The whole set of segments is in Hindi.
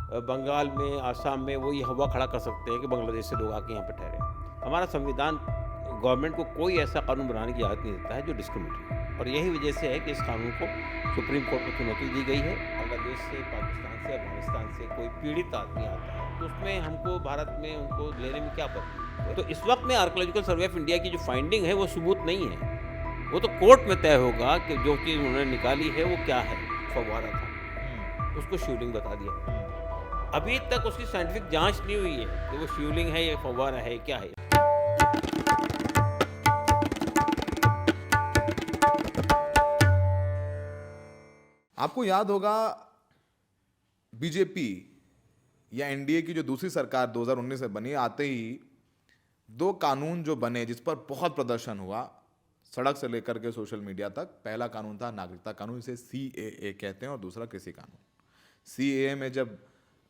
बंगाल में, आसाम में वो ये हवा खड़ा कर सकते हैं कि बांग्लादेश से लोग आके यहाँ पे ठहरे। हमारा संविधान गवर्नमेंट को कोई ऐसा कानून बनाने की इजाज़त नहीं देता है जो डिस्क्रिमिनेटरी है, और यही वजह से है कि इस कानून को सुप्रीम कोर्ट में चुनौती दी गई है। बांग्लादेश से, पाकिस्तान से, अफगानिस्तान से कोई पीड़ित आदमी आता है तो उसमें हमको भारत में उनको लेने में क्या आपत्ति है? तो इस वक्त में आर्कियोलॉजिकल सर्वे ऑफ इंडिया की जो फाइंडिंग है वो सबूत नहीं है, वो तो कोर्ट में तय होगा कि जो चीज़ उन्होंने निकाली है वो क्या है। फव्वारा था, उसको शिवलिंग बता दिया। अभी तक उसकी साइंटिफिक जांच नहीं हुई है कि वो शिवलिंग है या फव्वारा है, क्या है। आपको याद होगा बीजेपी या एनडीए की जो दूसरी सरकार 2019 में बनी, आते ही दो कानून जो बने जिस पर बहुत प्रदर्शन हुआ सड़क से लेकर के सोशल मीडिया तक। पहला कानून था नागरिकता कानून, इसे सीएए कहते हैं, और दूसरा कृषि कानून। सीएए में जब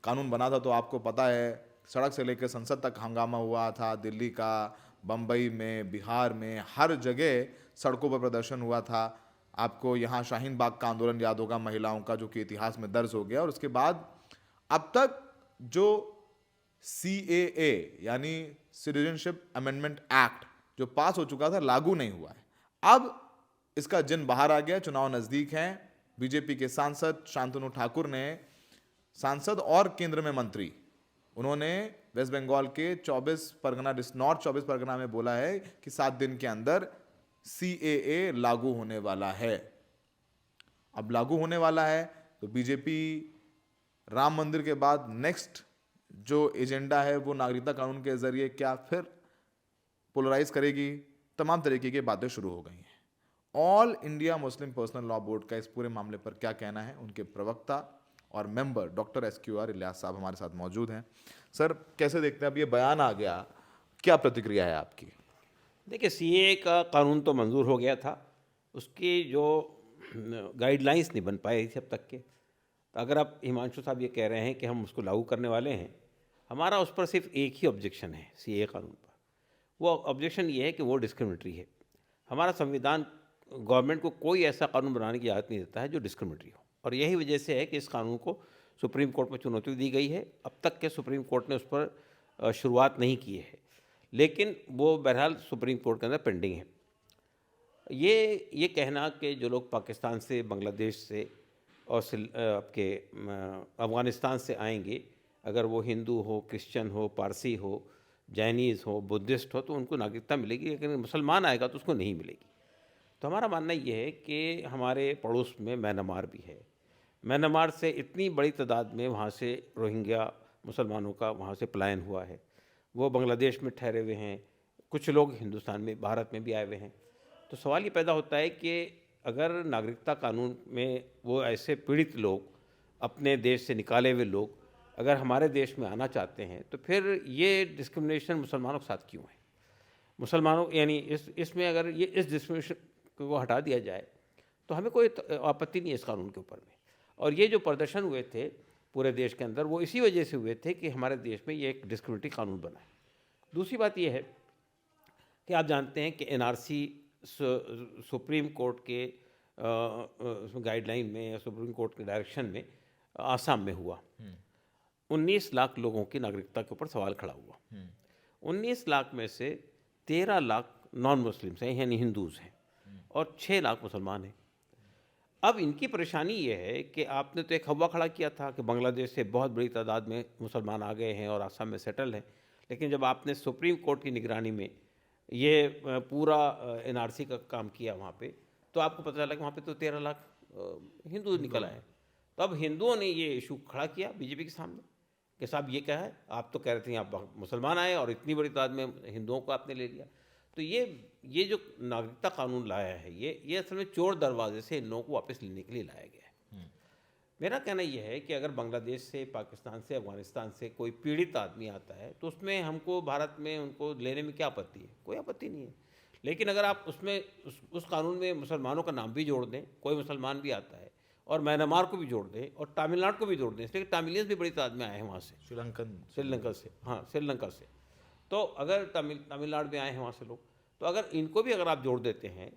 कानून बना था तो आपको पता है सड़क से लेकर संसद तक हंगामा हुआ था। दिल्ली का, बम्बई में, बिहार में, हर जगह सड़कों पर प्रदर्शन हुआ था। आपको यहाँ शाहीन बाग का आंदोलन याद होगा महिलाओं का, जो कि इतिहास में दर्ज हो गया। और उसके बाद अब तक जो सीएए यानी सिटीजनशिप अमेंडमेंट एक्ट जो पास हो चुका था, लागू नहीं हुआ है। अब इसका जिन बाहर आ गया, चुनाव नजदीक हैं। बीजेपी के सांसद शांतनु ठाकुर ने, सांसद और केंद्र में मंत्री, उन्होंने वेस्ट बंगाल के 24 परगना, नॉर्थ 24 परगना में बोला है कि 7 दिन के अंदर सीएए लागू होने वाला है। अब लागू होने वाला है तो बीजेपी राम मंदिर के बाद नेक्स्ट जो एजेंडा है वो नागरिकता कानून के जरिए क्या फिर पोलराइज करेगी। तमाम तरीके की बातें शुरू हो गई हैं। All India Muslim personal law board का इस पूरे मामले पर क्या कहना है, उनके प्रवक्ता और मेंबर डॉक्टर SQR इलियास साहब हमारे साथ मौजूद हैं। सर, कैसे देखते हैं, अब ये बयान आ गया, क्या प्रतिक्रिया है आपकी? देखिए, सीएए का कानून तो मंजूर हो गया था, उसकी जो गाइडलाइंस नहीं बन पाई थी अब तक के। तो अगर आप हिमांशु साहब ये कह रहे हैं कि हम उसको लागू करने वाले हैं, हमारा उस पर सिर्फ एक ही ऑब्जेक्शन है सीएए कानून पर। वो ऑब्जेक्शन ये है कि वो डिस्क्रिमिनेटरी है। हमारा संविधान गवर्नमेंट को कोई ऐसा कानून बनाने की इजाज़त नहीं देता है जो डिस्क्रिमिनेटरी हो, और यही वजह से है कि इस कानून को सुप्रीम कोर्ट में चुनौती दी गई है। अब तक के सुप्रीम कोर्ट ने उस पर शुरुआत नहीं की है, लेकिन वो बहरहाल सुप्रीम कोर्ट के अंदर पेंडिंग है। ये कहना कि जो लोग पाकिस्तान से, बांग्लादेश से और आपके अफ़गानिस्तान से आएंगे, अगर वो हिंदू हो, क्रिश्चियन हो, पारसी हो, जैनीज़ हो, बुद्धिस्ट हो, तो उनको नागरिकता मिलेगी, लेकिन मुसलमान आएगा तो उसको नहीं मिलेगी। तो हमारा मानना ये है कि हमारे पड़ोस में म्यांमार भी है। म्यांमार से इतनी बड़ी तादाद में वहाँ से रोहिंग्या मुसलमानों का वहाँ से पलायन हुआ है। वो बांग्लादेश में ठहरे हुए हैं, कुछ लोग हिंदुस्तान में, भारत में भी आए हुए हैं। तो सवाल ये पैदा होता है कि अगर नागरिकता कानून में वो ऐसे पीड़ित लोग, अपने देश से निकाले हुए लोग अगर हमारे देश में आना चाहते हैं, तो फिर ये डिस्क्रिमिनेशन मुसलमानों के साथ क्यों है? मुसलमानों यानी इसमें अगर ये इस डिस्क्रिमिनेशन को हटा दिया जाए तो हमें कोई आपत्ति नहीं है इस कानून के ऊपर में। और ये जो प्रदर्शन हुए थे पूरे देश के अंदर, वो इसी वजह से हुए थे कि हमारे देश में ये एक डिस्क्रिमिनेटरी कानून बना है। दूसरी बात ये है कि आप जानते हैं कि एनआरसी सुप्रीम कोर्ट के गाइडलाइन में या सुप्रीम कोर्ट के डायरेक्शन में आसाम में हुआ। 19 लाख लोगों की नागरिकता के ऊपर सवाल खड़ा हुआ। 19 लाख में से 13 लाख नॉन मुस्लिम्स हैं, यानी हिंदूज़ हैं, और 6 लाख मुसलमान हैं। अब इनकी परेशानी ये है कि आपने तो एक हवा खड़ा किया था कि बांग्लादेश से बहुत बड़ी तादाद में मुसलमान आ गए हैं और आसाम में सेटल हैं, लेकिन जब आपने सुप्रीम कोर्ट की निगरानी में ये पूरा एनआरसी का काम किया वहाँ पे, तो आपको पता चला कि वहाँ पे तो 13 लाख हिंदू निकल आए। तो अब हिंदुओं ने ये इशू खड़ा किया बीजेपी के सामने कि साहब ये क्या है, आप तो कह रहे थे आप मुसलमान आए और इतनी बड़ी तादाद में हिंदुओं को आपने ले लिया। तो ये जो नागरिकता कानून लाया है, ये असल में चोर दरवाजे से इन लोगों को वापस लेने के लिए लाया गया है। मेरा कहना यह है कि अगर बांग्लादेश से, पाकिस्तान से, अफगानिस्तान से कोई पीड़ित आदमी आता है तो उसमें हमको भारत में उनको लेने में क्या आपत्ति है? कोई आपत्ति नहीं है। लेकिन अगर आप उसमें उस कानून में मुसलमानों का नाम भी जोड़ दें, कोई मुसलमान भी आता है, और म्यांमार को भी जोड़ दें और तमिलनाडु को भी जोड़ दें, इसलिए तमिलियंस भी बड़ी तादाद में आए हैं वहाँ से, श्रीलंका से, हाँ श्रीलंका से। तो अगर तमिलनाडु में आए हैं वहाँ से लोग, तो अगर इनको भी अगर आप जोड़ देते हैं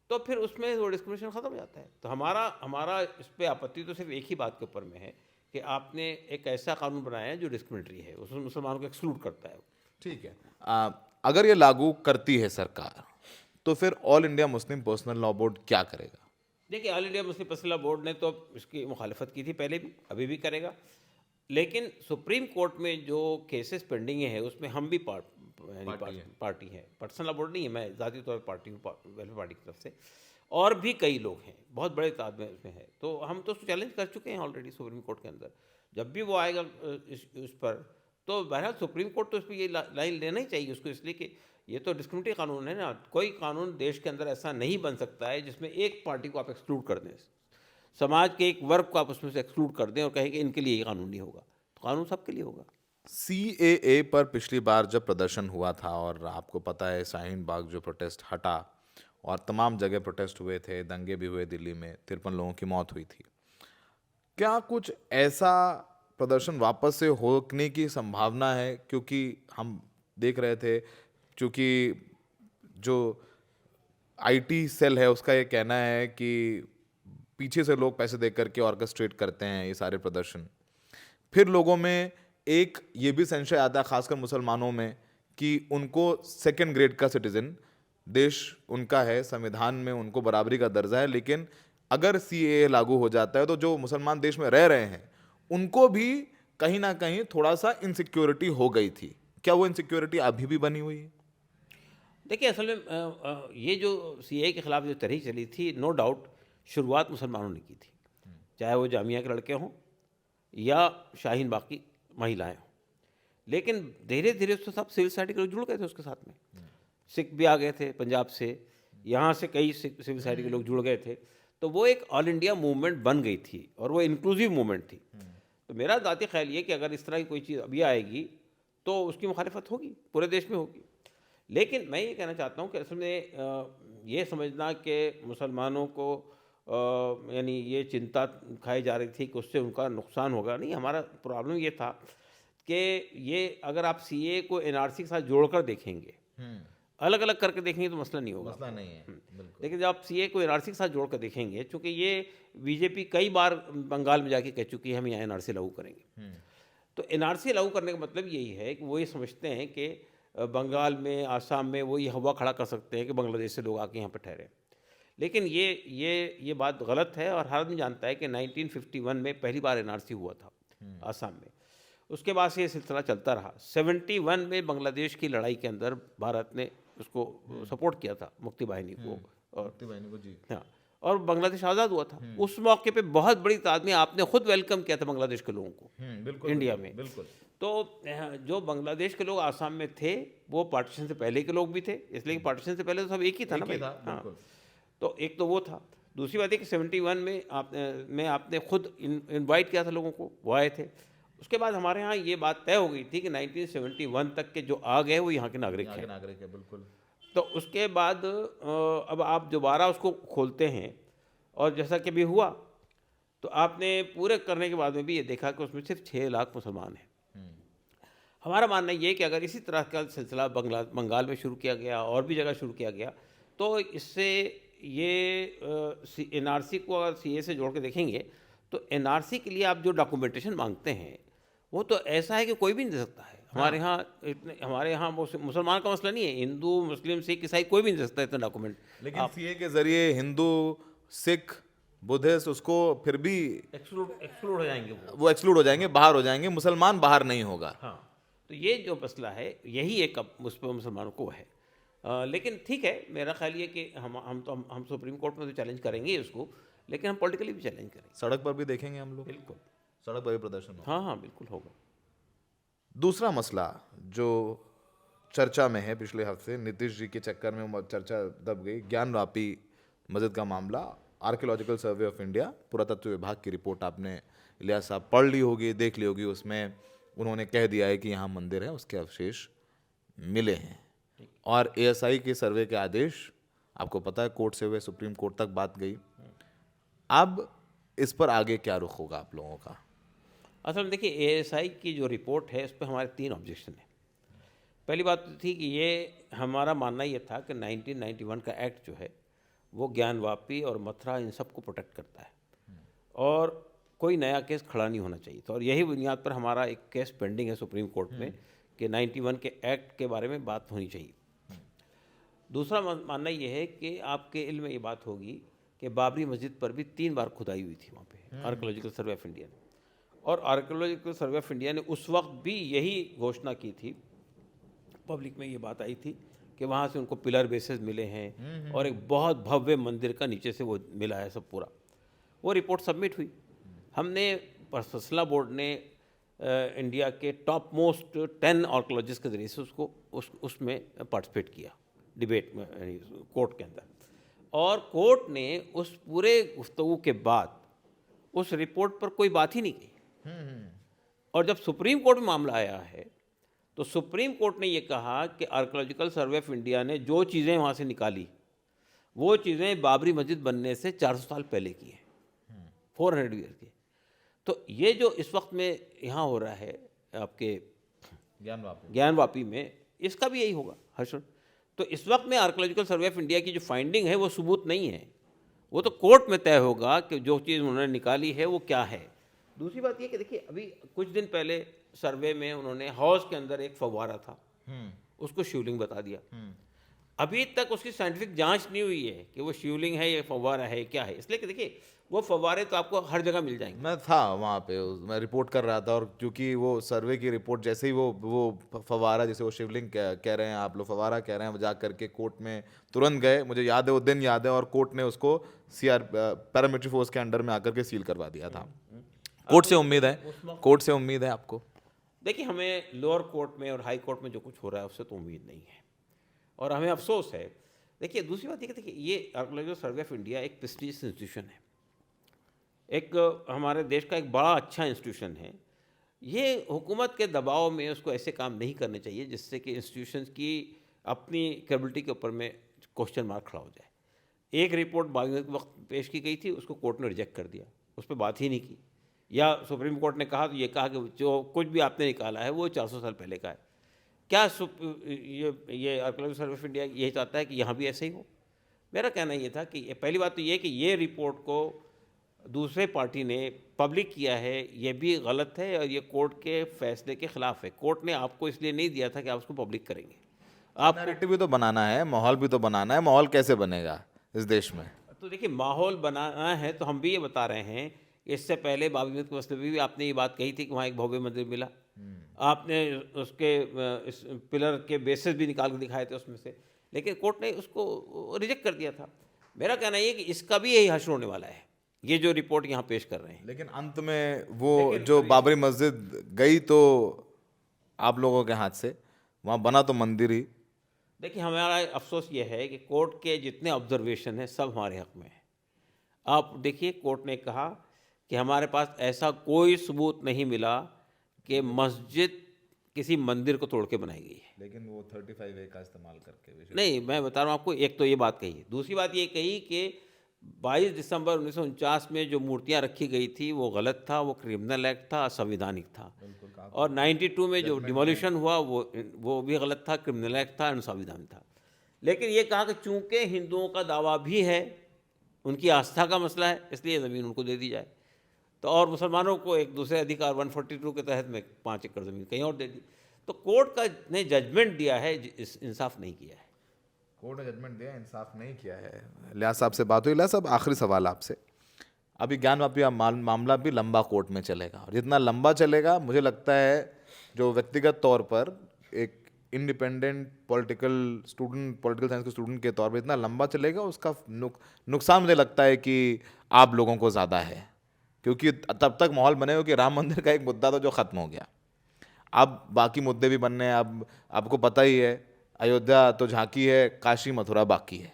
तो फिर उसमें वो डिस्क्रिमिनेशन ख़त्म हो जाता है। तो हमारा इस पर आपत्ति तो सिर्फ एक ही बात के ऊपर में है कि आपने एक ऐसा कानून बनाया है जो डिस्क्रिमिनेटरी है, उसमें मुसलमानों को एक्सक्लूड करता है। ठीक है। अगर ये लागू करती है सरकार, तो फिर all India Muslim personal law board क्या करेगा? देखिए, all India Muslim personal law board ने तो इसकी मुखालफत की थी पहले भी, अभी भी करेगा। लेकिन सुप्रीम कोर्ट में जो केसेस पेंडिंग है उसमें हम भी पार्टी है। पर्सनल लॉ बोर्ड नहीं है, मैं ज़ाती तौर पर पार्टी हूँ, वेलफेयर पार्टी की तरफ से। और भी कई लोग हैं, बहुत बड़े तादाद में उसमें है। तो हम तो उसको चैलेंज कर चुके हैं ऑलरेडी सुप्रीम कोर्ट के अंदर। जब भी वो आएगा इस पर, तो बहरहाल सुप्रीम कोर्ट तो इस पर ये लाइन लेना ही चाहिए उसको, इसलिए कि ये तो डिस्क्रिमिनेटरी कानून है ना। कोई कानून देश के अंदर ऐसा नहीं बन सकता है जिसमें एक पार्टी को आप एक्सक्लूड कर दें, समाज के एक वर्ग को आप उसमें से एक्सक्लूड कर दें और कहें कि इनके लिए ये कानून नहीं होगा। तो कानून सबके लिए होगा। CAA पर पिछली बार जब प्रदर्शन हुआ था, और आपको पता है शाहीन बाग जो प्रोटेस्ट हटा और तमाम जगह प्रोटेस्ट हुए थे, दंगे भी हुए, दिल्ली में 53 लोगों की मौत हुई थी, क्या कुछ ऐसा प्रदर्शन वापस से होने की संभावना है? क्योंकि हम देख रहे थे, क्योंकि जो IT सेल है उसका ये कहना है कि पीछे से लोग पैसे दे करके ऑर्केस्ट्रेट करते हैं ये सारे प्रदर्शन। फिर लोगों में एक ये भी संशय आता है, खासकर मुसलमानों में, कि उनको सेकंड ग्रेड का सिटीजन, देश उनका है, संविधान में उनको बराबरी का दर्जा है, लेकिन अगर CAA लागू हो जाता है तो जो मुसलमान देश में रह रहे हैं उनको भी कहीं ना कहीं थोड़ा सा इनसिक्योरिटी हो गई थी। क्या वो इनसिक्योरिटी अभी भी बनी हुई है? देखिए, असल में ये जो CAA के ख़िलाफ़ जो तहरीक चली थी, नो डाउट शुरुआत मुसलमानों ने की थी, चाहे वो जामिया के लड़के हों या शाहीन बाग की महिलाएं हों। लेकिन धीरे धीरे उसके साथ सिविल सोसाइटी के लोग जुड़ गए थे उसके साथ में। सिख भी आ गए थे पंजाब से, यहाँ से कई सिविल सोसाइटी के लोग जुड़ गए थे। तो वो एक ऑल इंडिया मूवमेंट बन गई थी और वो इंक्लूसिव मूवमेंट थी। तो मेरा ज़ाती ख्याल ये कि अगर इस तरह की कोई चीज़ अभी आएगी तो उसकी मुखालिफत होगी, पूरे देश में होगी। लेकिन मैं ये कहना चाहता हूँ कि असल में ये समझना कि मुसलमानों को यानी ये चिंता खाई जा रही थी कि उससे उनका नुकसान होगा, नहीं। हमारा प्रॉब्लम ये था कि ये अगर आप CAA को NRC के साथ जोड़कर देखेंगे, अलग अलग करके देखेंगे तो मसला नहीं होगा। मसला नहीं है, बिल्कुल। लेकिन जब आप CAA को NRC के साथ जोड़ कर देखेंगे, चूँकि ये बीजेपी कई बार बंगाल में जाके कह चुकी है हम यहाँ NRC लागू करेंगे। तो NRC लागू करने का मतलब यही है कि वो ये समझते हैं कि बंगाल में, आसाम में वो ये हवा खड़ा कर सकते हैं कि बांग्लादेश से लोग आके यहाँ पर ठहरे। लेकिन ये बात गलत है और हर आदमी जानता है कि 1951 में पहली बार NRC हुआ था आसाम में। उसके बाद से ये सिलसिला चलता रहा। 71 में बांग्लादेश की लड़ाई के अंदर भारत ने उसको सपोर्ट किया था, मुक्ति बाहिनी को, और जी। हाँ, और बांग्लादेश आज़ाद हुआ था। उस मौके पे बहुत बड़ी तादाद में आपने खुद वेलकम किया था बांग्लादेश के लोगों को बिल्कुल, इंडिया में। बिल्कुल। तो जो बांग्लादेश के लोग आसाम में थे वो पार्टीशन से पहले के लोग भी थे, इसलिए कि पार्टीशन से पहले तो सब एक ही था ना भाई। हाँ, तो एक तो वो था। दूसरी बात है कि 71 में आपने खुद इनवाइट किया था लोगों को, वो आए थे। उसके बाद हमारे यहाँ ये बात तय हो गई थी कि 1971 तक के जो आ गए वो यहाँ के नागरिक हैं। बिल्कुल। तो उसके बाद अब आप दोबारा उसको खोलते हैं, और जैसा कि अभी हुआ, तो आपने पूरे करने के बाद में भी ये देखा कि उसमें सिर्फ 6 लाख मुसलमान हैं। हमारा मानना ये है कि अगर इसी तरह का सिलसिला बंगाल में शुरू किया गया और भी जगह शुरू किया गया, तो इससे ये NRC को अगर CAA से जोड़ के देखेंगे तो NRC के लिए आप जो डॉक्यूमेंटेशन मांगते हैं वो तो ऐसा है कि कोई भी नहीं दे सकता है। हमारे यहाँ वो मुसलमान का मसला नहीं है, हिंदू, मुस्लिम, सिख, ईसाई कोई भी नहीं दे सकता इतना डॉक्यूमेंट। लेकिन CAA के जरिए हिंदू, सिख, बुद्धिस्ट उसको फिर भी एक्सक्लूड हो जाएंगे, वो एक्सक्लूड हो जाएंगे, बाहर हो जाएंगे, मुसलमान बाहर नहीं होगा। हाँ, तो ये जो मसला है यही एक उस पर मुसलमानों को है। लेकिन ठीक है, मेरा ख्याल ये कि हम सुप्रीम कोर्ट में तो चैलेंज करेंगे उसको, लेकिन हम पॉलिटिकली भी चैलेंज करेंगे। सड़क पर भी देखेंगे हम लोग? बिल्कुल, सड़क पर भी प्रदर्शन होगा। हाँ हाँ, बिल्कुल होगा। दूसरा मसला जो चर्चा में है, पिछले हफ्ते नीतीश जी के चक्कर में वो चर्चा दब गई, ज्ञानवापी मस्जिद का मामला। आर्कियोलॉजिकल सर्वे ऑफ इंडिया, पुरातत्व विभाग की रिपोर्ट आपने इलियास साहब पढ़ ली होगी, देख ली होगी। उसमें उन्होंने कह दिया है कि यहाँ मंदिर है, उसके अवशेष मिले हैं। और ASI के सर्वे के आदेश आपको पता है कोर्ट से हुए सुप्रीम कोर्ट तक बात गई। अब इस पर आगे क्या रुख होगा आप लोगों का? असल में देखिए, ASI की जो रिपोर्ट है उस पर हमारे 3 ऑब्जेक्शन हैं। पहली बात तो थी कि ये हमारा मानना ये था कि 1991 का एक्ट जो है वो ज्ञानवापी और मथुरा इन सब को प्रोटेक्ट करता है, और कोई नया केस खड़ा नहीं होना चाहिए था। और यही बुनियाद पर हमारा एक केस पेंडिंग है सुप्रीम कोर्ट में कि 91 के एक्ट के बारे में बात होनी चाहिए। दूसरा मानना ये है कि आपके इल्म में ये बात होगी कि बाबरी मस्जिद पर भी 3 बार खुदाई हुई थी वहाँ पे आर्कोलॉजिकल सर्वे ऑफ इंडिया ने, और आर्कोलॉजिकल सर्वे ऑफ इंडिया ने उस वक्त भी यही घोषणा की थी, पब्लिक में ये बात आई थी कि वहाँ से उनको पिलर बेसेस मिले हैं और एक बहुत भव्य मंदिर का नीचे से वो मिला है सब पूरा। वो रिपोर्ट सबमिट हुई। हमने सिलसिला बोर्ड ने इंडिया के टॉप मोस्ट 10 आर्कोलॉजिस्ट के ज़रिए से उसमें पार्टिसिपेट किया डिबेट में कोर्ट के अंदर, और कोर्ट ने उस पूरे गुफ्तगू के बाद उस रिपोर्ट पर कोई बात ही नहीं की। और जब सुप्रीम कोर्ट में मामला आया है तो सुप्रीम कोर्ट ने ये कहा कि आर्कोलॉजिकल सर्वे ऑफ इंडिया ने जो चीज़ें वहाँ से निकाली वो चीज़ें बाबरी मस्जिद बनने से 400 साल पहले की हैं, 400 ईयर की। तो ये जो इस वक्त में यहाँ हो रहा है आपके ज्ञानवापी में, इसका भी यही होगा हर्षण। तो इस वक्त में आर्कोलॉजिकल सर्वे ऑफ इंडिया की जो फाइंडिंग है वो सबूत नहीं है, वो तो कोर्ट में तय होगा कि जो चीज़ उन्होंने निकाली है वो क्या है। दूसरी बात ये कि देखिए अभी कुछ दिन पहले सर्वे में उन्होंने हाउस के अंदर एक फव्वारा था उसको शिवलिंग बता दिया। अभी तक उसकी साइंटिफिक जांच नहीं हुई है कि वो शिवलिंग है या फव्वारा है क्या है, इसलिए कि देखिए वो फव्वारे तो आपको हर जगह मिल जाएंगे। मैं था वहाँ पे, मैं रिपोर्ट कर रहा था, और क्योंकि वो सर्वे की रिपोर्ट जैसे ही वो फवारा, जैसे वो शिवलिंग कह रहे हैं आप लोग, फवारा कह रहे हैं, जा करके कोर्ट में तुरंत गए। मुझे याद है वो दिन याद है, और कोर्ट ने उसको पैरामिलिट्री फोर्स के अंडर में आकर के सील करवा दिया था। कोर्ट से उम्मीद है आपको? देखिए हमें लोअर कोर्ट में और हाई कोर्ट में जो कुछ हो रहा है उससे तो उम्मीद नहीं है, और हमें अफसोस है। देखिए दूसरी बात ये कि देखिए ये आर्कोलॉजिकल सर्वे ऑफ इंडिया एक प्रेस्टीजियस इंस्टीट्यूशन है, एक हमारे देश का एक बड़ा अच्छा इंस्टीट्यूशन है। ये हुकूमत के दबाव में उसको ऐसे काम नहीं करने चाहिए जिससे कि इंस्टीट्यूशन की अपनी क्रेडिबिलिटी के ऊपर में क्वेश्चन मार्क खड़ा हो जाए। एक रिपोर्ट बागी के वक्त पेश की गई थी, उसको कोर्ट ने रिजेक्ट कर दिया, उस पर बात ही नहीं की। या सुप्रीम कोर्ट ने कहा तो ये कहा कि जो कुछ भी आपने निकाला है वो 400 साल पहले का है। क्या ये आर्कोलॉजिकल सर्वे ऑफ इंडिया यही चाहता है कि यहाँ भी ऐसे ही हो? मेरा कहना ये था कि पहली बात तो ये कि ये रिपोर्ट को दूसरे पार्टी ने पब्लिक किया है, ये भी गलत है और ये कोर्ट के फैसले के ख़िलाफ़ है। कोर्ट ने आपको इसलिए नहीं दिया था कि आप उसको पब्लिक करेंगे। आप नैरेटिव भी तो बनाना है, माहौल भी तो बनाना है। माहौल कैसे बनेगा इस देश में? तो देखिए माहौल बनाना है तो हम भी ये बता रहे हैं, इससे पहले बाबरी मस्जिद के मसले में भी आपने ये बात कही थी कि वहाँ एक भव्य मंदिर मिला, आपने उसके पिलर के बेसिस भी निकाल के दिखाए थे उसमें से, लेकिन कोर्ट ने उसको रिजेक्ट कर दिया था। मेरा कहना ये कि इसका भी यही हश्र होने वाला है, ये जो रिपोर्ट यहाँ पेश कर रहे हैं। लेकिन अंत में वो जो बाबरी मस्जिद गई तो आप लोगों के हाथ से, वहाँ बना तो मंदिर ही। देखिए हमारा अफसोस ये है कि कोर्ट के जितने ऑब्जर्वेशन हैं सब हमारे हक़ में है। आप देखिए कोर्ट ने कहा कि हमारे पास ऐसा कोई सबूत नहीं मिला कि मस्जिद किसी मंदिर को तोड़ के बनाई गई है। लेकिन वो 35A का इस्तेमाल करके नहीं, मैं बता रहा हूँ आपको, एक तो ये बात कही है। दूसरी बात ये कही कि 22 दिसंबर 1949 में जो मूर्तियाँ रखी गई थी वो गलत था, वो क्रिमिनल एक्ट था, असंवैधानिक था। और 92 में जो डिमोलिशन हुआ वो भी गलत था, क्रिमिनल एक्ट था, असंवैधानिक था। लेकिन ये कहा कि चूँकि हिंदुओं का दावा भी है, उनकी आस्था का मसला है, इसलिए ज़मीन उनको दे दी जाए। तो और मुसलमानों को एक दूसरे अधिकार 142 के तहत में 5 एकड़ ज़मीन कहीं और दे दी। तो कोर्ट का ने जजमेंट दिया है, इंसाफ नहीं किया है। कोर्ट ने जजमेंट दिया, इंसाफ नहीं किया है। लियाज साहब से बात हुई। लियाज साहब, आखिरी सवाल आपसे। अभी ज्ञानवापी मामला भी लंबा कोर्ट में चलेगा, और जितना लंबा चलेगा मुझे लगता है जो व्यक्तिगत तौर पर एक इंडिपेंडेंट पॉलिटिकल साइंस के स्टूडेंट के तौर पर इतना लंबा चलेगा, उसका नुकसान मुझे लगता है कि आप लोगों को ज़्यादा है, क्योंकि तब तक माहौल बनेगा कि राम मंदिर का एक मुद्दा था जो ख़त्म हो गया, अब बाकी मुद्दे भी बनने हैं। अब आपको पता ही है, अयोध्या तो झांकी है, काशी मथुरा बाकी है।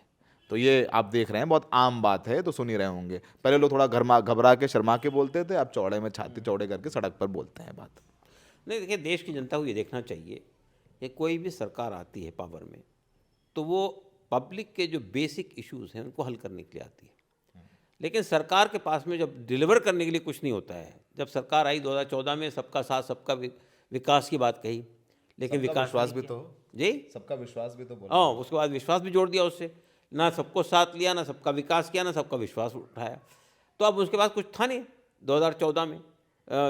तो ये आप देख रहे हैं, बहुत आम बात है, तो सुन ही रहे होंगे। पहले लोग थोड़ा घबरा के शर्मा के बोलते थे, अब चौड़े में छाती चौड़े करके सड़क पर बोलते हैं बात। नहीं, देखिए देश की जनता को ये देखना चाहिए कि कोई भी सरकार आती है पावर में तो वो पब्लिक के जो बेसिक इश्यूज़ हैं उनको हल करने के लिए आती है। लेकिन सरकार के पास में जब डिलीवर करने के लिए कुछ नहीं होता है, जब सरकार आई 2014 में सबका साथ सबका विकास की बात कही, लेकिन विश्वास भी तो जी, सबका विश्वास भी तो बोला। हाँ, उसके बाद विश्वास भी जोड़ दिया उससे, ना सबको साथ लिया, ना सबका विकास किया, ना सबका विश्वास उठाया। तो अब उसके बाद कुछ था नहीं, 2014 में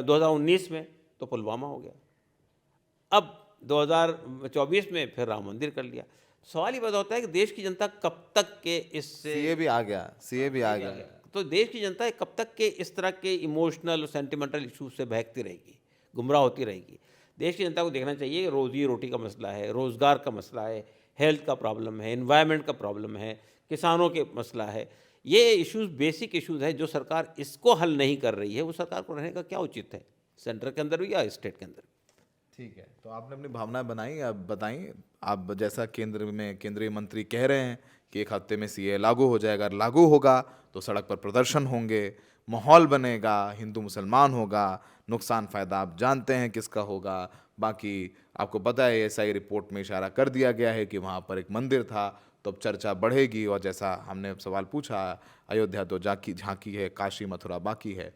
2019 में तो पुलवामा हो गया, अब 2024 में फिर राम मंदिर कर लिया। सवाल ये पैदा होता है कि देश की जनता कब तक के इससे सीए भी आ गया, सीए भी आ गया। तो देश की जनता कब तक के इस तरह के इमोशनल और सेंटिमेंटल इशूज से बहकती रहेगी, गुमराह होती रहेगी। देश की जनता को देखना चाहिए कि रोजी रोटी का मसला है, रोज़गार का मसला है, हेल्थ का प्रॉब्लम है, एनवायरनमेंट का प्रॉब्लम है, किसानों के मसला है। ये इश्यूज बेसिक इश्यूज है, जो सरकार इसको हल नहीं कर रही है, वो सरकार को रहने का क्या उचित है, सेंटर के अंदर भी या स्टेट के अंदर। ठीक है, तो आपने अपनी भावनाएं बनाई, अब बताइए। आप जैसा केंद्र में केंद्रीय मंत्री कह रहे हैं कि एक हफ्ते में सीए लागू हो जाएगा, अगर लागू होगा तो सड़क पर प्रदर्शन होंगे, माहौल बनेगा, हिंदू मुसलमान होगा, नुकसान फ़ायदा आप जानते हैं किसका होगा। बाकी आपको पता है एएसआई रिपोर्ट में इशारा कर दिया गया है कि वहाँ पर एक मंदिर था, तो अब चर्चा बढ़ेगी। और जैसा हमने सवाल पूछा, अयोध्या तो झांकी है, काशी मथुरा बाकी है।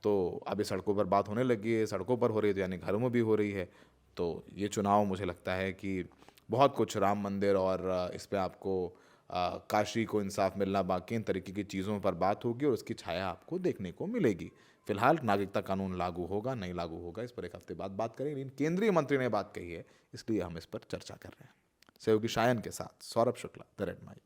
तो अभी सड़कों पर बात होने लगी है, सड़कों पर हो रही है तो यानी घरों में भी हो रही है। तो ये चुनाव मुझे लगता है कि बहुत कुछ, राम मंदिर और इस पे आपको काशी को इंसाफ मिलना, बाकी इन तरीके की चीज़ों पर बात होगी और उसकी छाया आपको देखने को मिलेगी। फिलहाल नागरिकता कानून लागू होगा नहीं लागू होगा, इस पर एक हफ्ते बाद बात करेंगे, लेकिन केंद्रीय मंत्री ने बात कही है इसलिए हम इस पर चर्चा कर रहे हैं। सहयोगी शायन के साथ Saurabh Shukla, the Red mic.